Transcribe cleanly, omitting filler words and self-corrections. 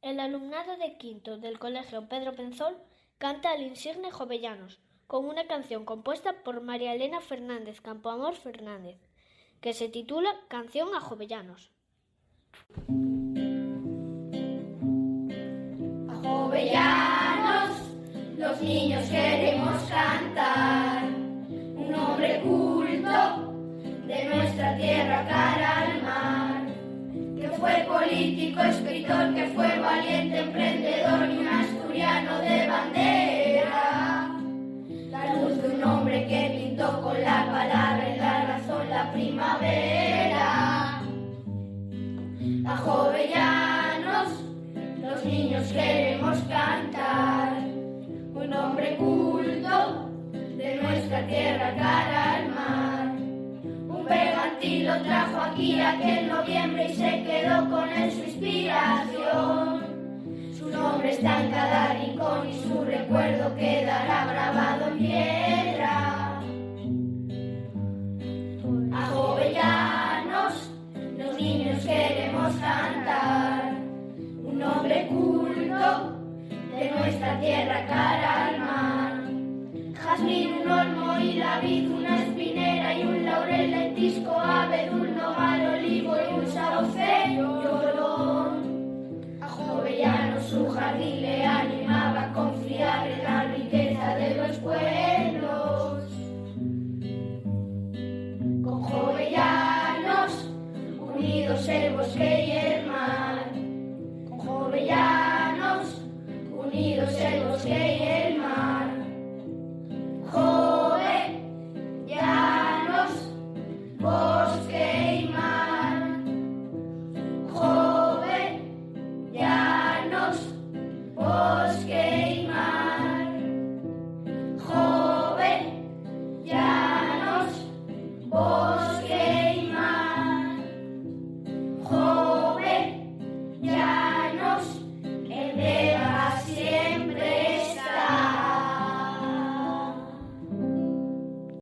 El alumnado de quinto del Colegio Pedro Penzol canta al Insigne Jovellanos, con una canción compuesta por María Elena Fernández Campoamor Fernández, que se titula Canción a Jovellanos. A Jovellanos, los niños queremos cantar, un hombre culto de nuestra tierra cara al mar, que fue político, escritor, que fue valiente, emprendedor y un asturiano de bandera. La luz de un hombre que pintó con la palabra y la razón la primavera. A Jovellanos, los niños queremos cantar, un hombre culto de nuestra tierra cara al mar. Un bergantín lo trajo aquí aquel noviembre y se quedó con él su inspiración. Su nombre está en cada rincón y su recuerdo quedará grabado en piedra. A Jovellanos, los niños queremos cantar, un hombre culto de nuestra tierra cara al mar. Jazmín, un olmo y la vid, una espinera y un laurel, lentisco, abedul, nogal, olivo y un sauceño llorón. A Jovellanos su jardín le animaba a confiar en la riqueza de los pueblos. Con Jovellanos, unidos el bosque y el mar. Con Jovellanos, unidos el bosque y el mar. Jovellanos, bosque y mar. Jovellanos, bosque